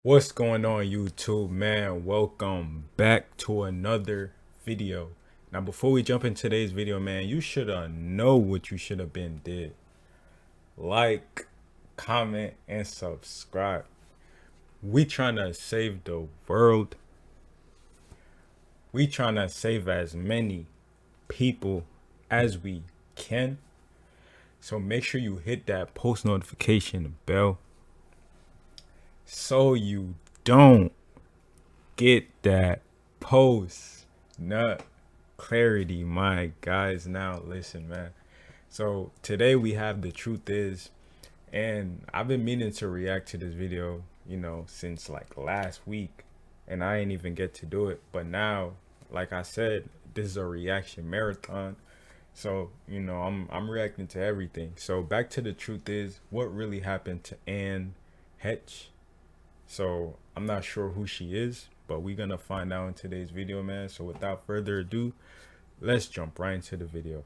What's going on, YouTube, man? Welcome back to another video. Now before we jump into today's video, man, you should have know what you should have been did. Like, comment, and subscribe. We trying to save the world. We trying to save as many people as we can. So make sure you hit that post notification bell so you don't get that post nut clarity, my guys. Now listen, man. So today we have the truth is, and I've been meaning to react to this video, since like last week, and I ain't even get to do it. But now, like I said, this is a reaction marathon. So, I'm reacting to everything. So back to the truth is, what really happened to Heche? So I'm not sure who she is, but we're gonna find out in today's video, man. So without further ado, let's jump right into the video.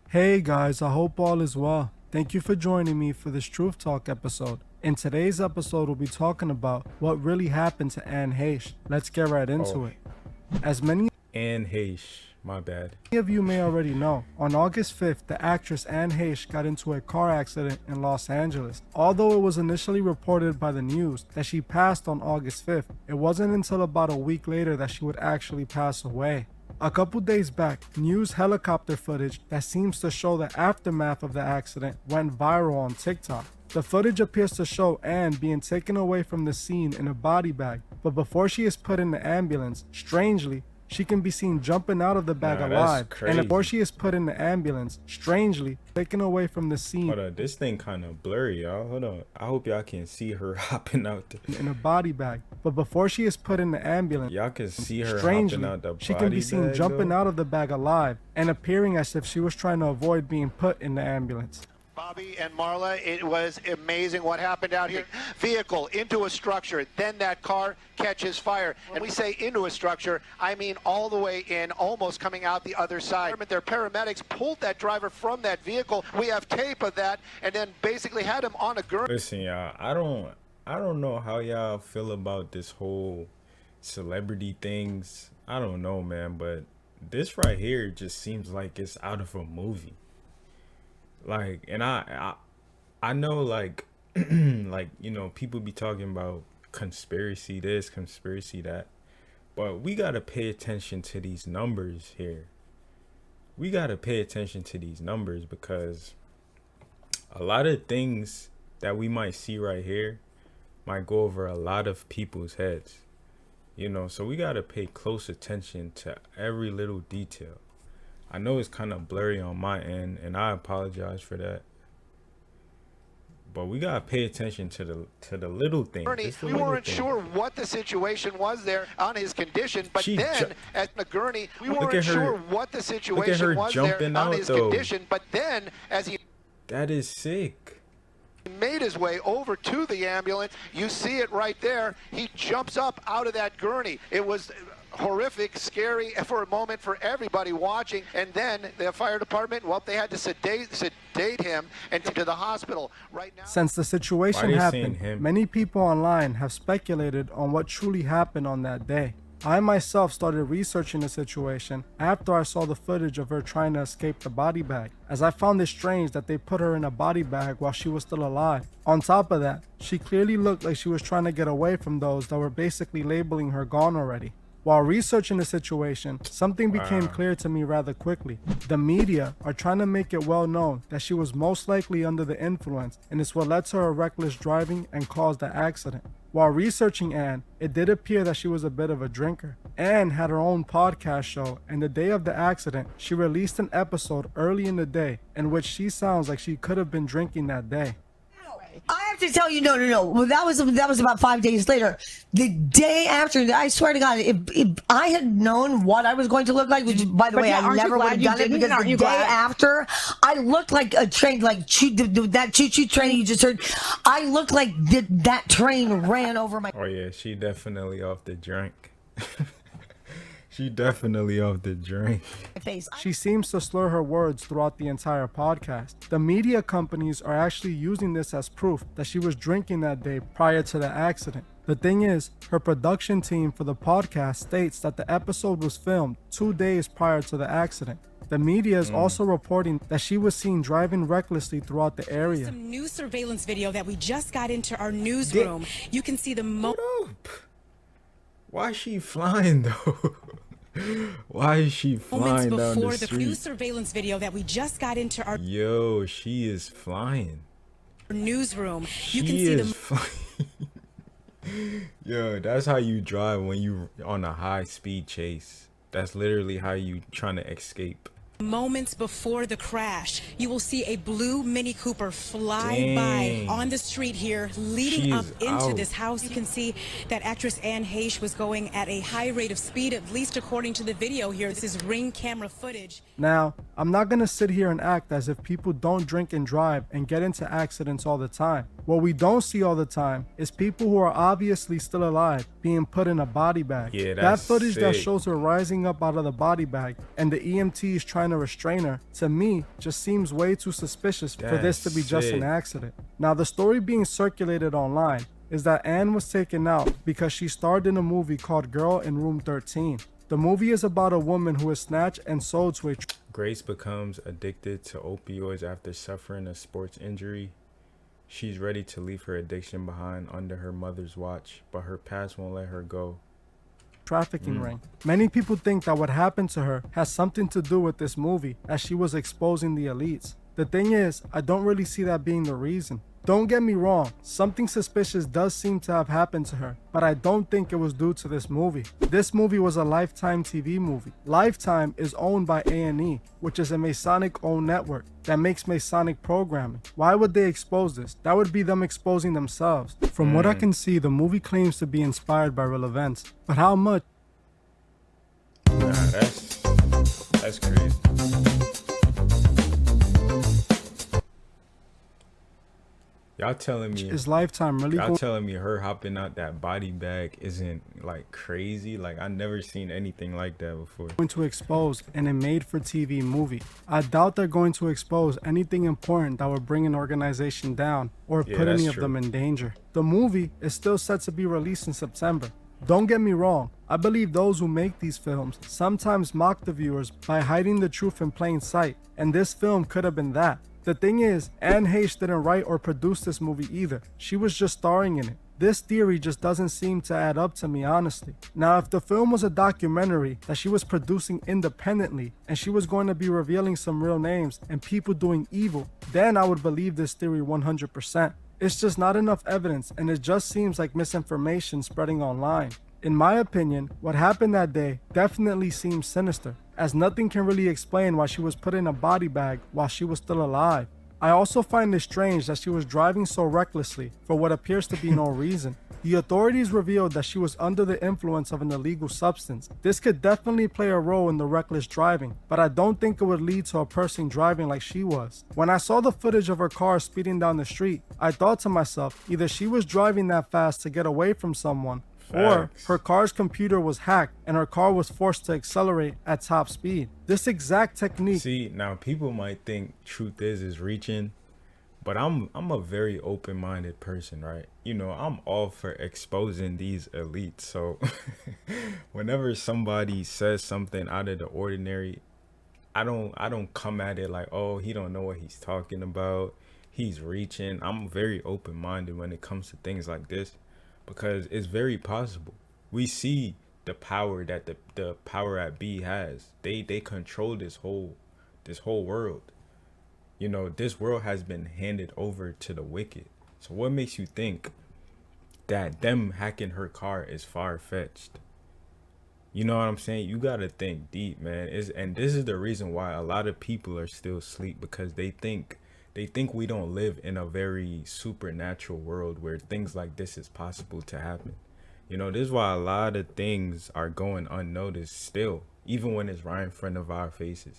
Hey guys, I hope all is well. Thank you for joining me for this Truth Talk episode. In today's episode, we'll be talking about what really happened to Heche. Let's get right into it. As many Heche, my bad. of you may already know, on August 5th, the actress Heche got into a car accident in Los Angeles. Although it was initially reported by the news that she passed on August 5th, it wasn't until about a week later that she would actually pass away. A couple days back, news helicopter footage that seems to show the aftermath of the accident went viral on TikTok. The footage appears to show Anne being taken away from the scene in a body bag, but before she is put in the ambulance, strangely, she can be seen jumping out of the bag alive. And before she is put in the ambulance, strangely, taken away from the scene. Hold on, this thing kind of blurry, y'all. Hold on. I hope y'all can see her hopping out in a body bag. But before she is put in the ambulance, y'all can see her strangely, hopping out the body she can be seen bag, jumping out of the bag alive and appearing as if she was trying to avoid being put in the ambulance. Bobby and Marla, it was amazing what happened out here. Vehicle into a structure, then that car catches fire. And we say into a structure, I mean all the way in, almost coming out the other side. Their paramedics pulled that driver from that vehicle. We have tape of that, and then basically had him on a gurney. Listen, y'all, I don't know how y'all feel about this whole celebrity things. I don't know, man, but this right here just seems like it's out of a movie. Like, and I know, like, like, people be talking about conspiracy this, conspiracy that, but we got to pay attention to these numbers here. We got to pay attention to these numbers because a lot of things that we might see right here might go over a lot of people's heads, so we got to pay close attention to every little detail. I know it's kind of blurry on my end, and I apologize for that. But we gotta pay attention to the little things. We weren't sure what the situation was there on his condition, but then at the gurney, we weren't sure what the situation was there on his condition, but then as he... That is sick. He made his way over to the ambulance. You see it right there. He jumps up out of that gurney. It was horrific, scary for a moment for everybody watching. And then the fire department, well, they had to sedate him and to the hospital right now. Since the situation happened, many people online have speculated on what truly happened on that day. I myself started researching the situation after I saw the footage of her trying to escape the body bag, as I found it strange that they put her in a body bag while she was still alive. On top of that, she clearly looked like she was trying to get away from those that were basically labeling her gone already. While researching the situation, something became clear to me rather quickly. The media are trying to make it well known that she was most likely under the influence, and it's what led to her reckless driving and caused the accident. While researching Anne, it did appear that she was a bit of a drinker. Anne had her own podcast show, and the day of the accident, she released an episode early in the day in which she sounds like she could have been drinking that day. I have to tell you, no. Well, that was about 5 days later. The day after, I swear to God, if I had known what I was going to look like, which, by the way, I never would have done it, because the day after, I looked like a train, like that choo-choo train you just heard. I looked like that train ran over my... Oh, yeah, she definitely off the drink. She definitely off the drink. She seems to slur her words throughout the entire podcast. The media companies are actually using this as proof that she was drinking that day prior to the accident. The thing is, her production team for the podcast states that the episode was filmed 2 days prior to the accident. The media is also reporting that she was seen driving recklessly throughout the area. Some new surveillance video that we just got into our newsroom. You can see the Why is she flying though? Why is she flying down the before street? the new surveillance video that we just got into our Yo, she is flying. newsroom. She You can see is the flying. Yo, that's how you drive when you on a high speed chase. That's literally how you trying to escape. moments before the crash. You will see a blue Mini Cooper fly Dang. by on the street here, leading She up is into out. this house. You can see that actress Heche was going at a high rate of speed, at least according to the video here. This is Ring camera footage. Now, I'm not gonna sit here and act as if people don't drink and drive and get into accidents all the time. What we don't see all the time is people who are obviously still alive being put in a body bag. Yeah, that that's footage that sick. shows her rising up out of the body bag and the EMTs trying to restrain her, to me, just seems way too suspicious for this to be That's just an sick. accident. Now, the story being circulated online is that Anne was taken out because she starred in a movie called Girl in Room 13. The movie is about a woman who is snatched and sold to a Grace becomes addicted to opioids after suffering a sports injury. She's ready to leave her addiction behind under her mother's watch, but her past won't let her go. trafficking ring. Many people think that what happened to her has something to do with this movie, as she was exposing the elites. The thing is, I don't really see that being the reason. Don't get me wrong, something suspicious does seem to have happened to her, but I don't think it was due to this movie. This movie was a Lifetime TV movie. Lifetime is owned by A&E, which is a Masonic-owned network that makes Masonic programming. Why would they expose this? That would be them exposing themselves. From what I can see, the movie claims to be inspired by real events, but how much? Nah, that's crazy. Y'all telling me Is Lifetime really y'all going telling me her hopping out that body bag isn't like crazy? Like I never seen anything like that before. to expose in a made-for-TV movie? I doubt they're going to expose anything important that would bring an organization down or Yeah, put any that's of true. them in danger. The movie is still set to be released in September. Don't get me wrong, I believe those who make these films sometimes mock the viewers by hiding the truth in plain sight, and this film could have been that. The thing is, Anne Heche didn't write or produce this movie either. She was just starring in it. This theory just doesn't seem to add up to me, honestly. Now, if the film was a documentary that she was producing independently and she was going to be revealing some real names and people doing evil, then I would believe this theory 100%. It's just not enough evidence, and it just seems like misinformation spreading online. In my opinion, what happened that day definitely seems sinister, as nothing can really explain why she was put in a body bag while she was still alive. I also find it strange that she was driving so recklessly for what appears to be no reason. The authorities revealed that she was under the influence of an illegal substance. This could definitely play a role in the reckless driving, but I don't think it would lead to a person driving like she was. When I saw the footage of her car speeding down the street, I thought to myself, either she was driving that fast to get away from someone, or Facts. her car's computer was hacked and her car was forced to accelerate at top speed. This exact technique. See, now people might think truth is reaching, but I'm a very open-minded person, right? You know, I'm all for exposing these elites. So whenever somebody says something out of the ordinary, I don't come at it like, oh, he don't know what he's talking about. He's reaching. I'm very open-minded when it comes to things like this, because it's very possible. We see the power that the power at B has. They control this whole world. You know, this world has been handed over to the wicked. So what makes you think that them hacking her car is far-fetched? You know what I'm saying? You gotta think deep, man. And this is the reason why a lot of people are still asleep, because they think we don't live in a very supernatural world where things like this is possible to happen. You know, this is why a lot of things are going unnoticed still, even when it's right in front of our faces.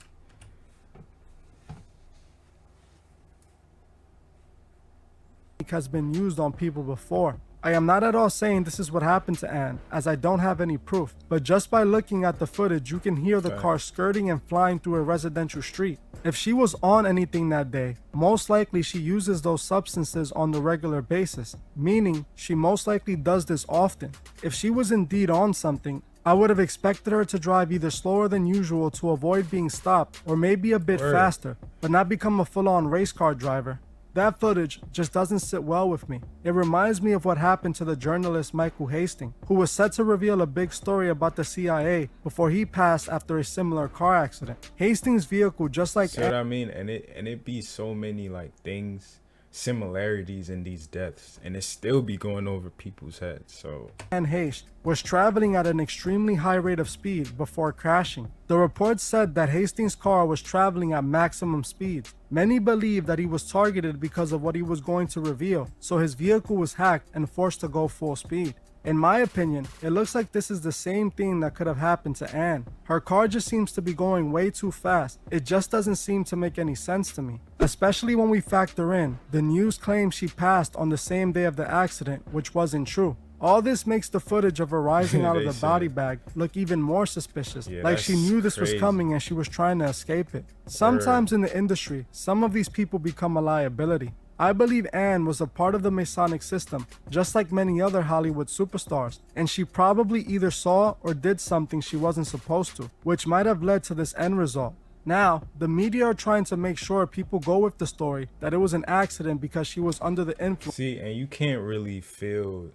Has been used on people before. I am not at all saying this is what happened to Anne, as I don't have any proof, but just by looking at the footage, you can hear the car skirting and flying through a residential street. If she was on anything that day, most likely she uses those substances on the regular basis, meaning she most likely does this often. If she was indeed on something, I would have expected her to drive either slower than usual to avoid being stopped, or maybe a bit faster, but not become a full-on race car driver. That footage just doesn't sit well with me. It reminds me of what happened to the journalist Michael Hastings, who was set to reveal a big story about the CIA before he passed after a similar car accident. Hastings' vehicle, just like... See what I mean? And it be so many like things, similarities in these deaths, and it still be going over people's heads. So and Heche was traveling at an extremely high rate of speed before crashing. The report said that Hastings' car was traveling at maximum speeds. Many believe that he was targeted because of what he was going to reveal, so his vehicle was hacked and forced to go full speed. In my opinion, it looks like this is the same thing that could have happened to Anne. Her car just seems to be going way too fast. It just doesn't seem to make any sense to me. Especially when we factor in, the news claims she passed on the same day of the accident, which wasn't true. All this makes the footage of her rising out of the body bag look even more suspicious, like she knew this was coming and she was trying to escape it. Sometimes in the industry, some of these people become a liability. I believe Anne was a part of the Masonic system, just like many other Hollywood superstars, and she probably either saw or did something she wasn't supposed to, which might have led to this end result. Now, the media are trying to make sure people go with the story that it was an accident because she was under the influence. See, and you can't really feel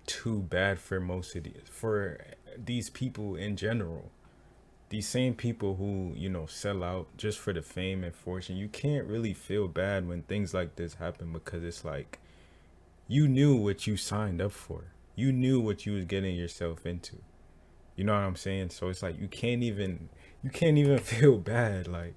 too bad for for these people in general. These same people who, you know, sell out just for the fame and fortune, you can't really feel bad when things like this happen, because it's like, you knew what you signed up for. You knew what you was getting yourself into. You know what I'm saying? So it's like, you can't even feel bad. Like,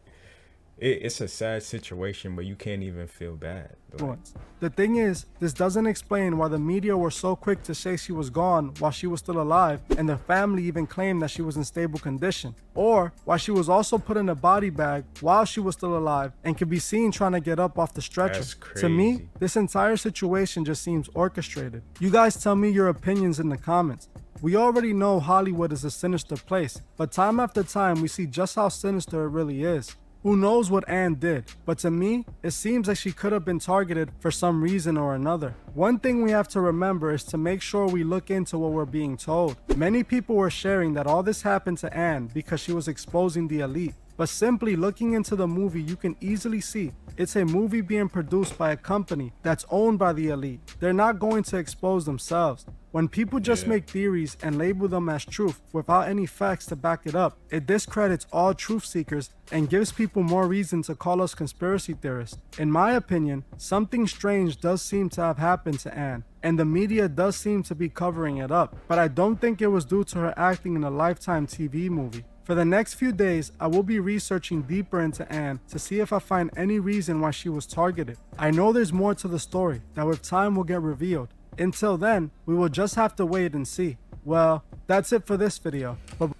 it's a sad situation, but you can't even feel bad. Like, the thing is, this doesn't explain why the media were so quick to say she was gone while she was still alive, and the family even claimed that she was in stable condition, or why she was also put in a body bag while she was still alive and could be seen trying to get up off the stretcher. That's crazy. To me, this entire situation just seems orchestrated. You guys tell me your opinions in the comments. We already know Hollywood is a sinister place, but time after time we see just how sinister it really is. Who knows what Anne did, but to me, it seems like she could have been targeted for some reason or another. One thing we have to remember is to make sure we look into what we're being told. Many people were sharing that all this happened to Anne because she was exposing the elite. But simply looking into the movie, you can easily see it's a movie being produced by a company that's owned by the elite. They're not going to expose themselves. When people just make theories and label them as truth without any facts to back it up, it discredits all truth seekers and gives people more reason to call us conspiracy theorists. In my opinion, something strange does seem to have happened to Anne, and the media does seem to be covering it up, but I don't think it was due to her acting in a Lifetime TV movie. For the next few days, I will be researching deeper into Anne to see if I find any reason why she was targeted. I know there's more to the story that with time will get revealed. Until then, we will just have to wait and see. Well, that's it for this video. But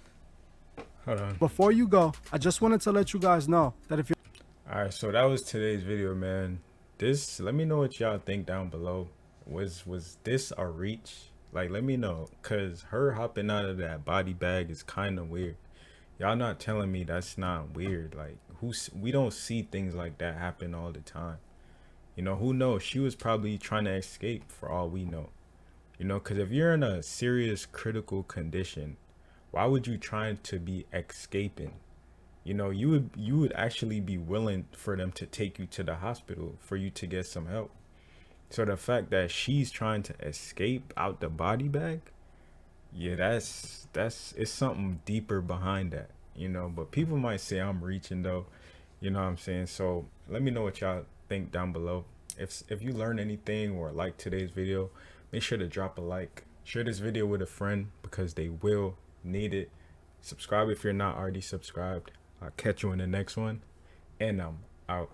hold on. Before you go, I just wanted to let you guys know that if you're... Alright, so that was today's video, man. Let me know what y'all think down below. Was this a reach? Like, let me know, because her hopping out of that body bag is kind of weird. Y'all not telling me that's not weird. Like, we don't see things like that happen all the time. You know, who knows? She was probably trying to escape for all we know. You know, because if you're in a serious critical condition, why would you try to be escaping? You know, you would actually be willing for them to take you to the hospital for you to get some help. So the fact that she's trying to escape out the body bag, yeah, it's something deeper behind that, you know. But people might say I'm reaching though, you know what I'm saying? So let me know what y'all think down below. If you learned anything or like today's video, make sure to drop a like, share this video with a friend because they will need it. Subscribe if you're not already subscribed. I'll catch you in the next one, and I'm out.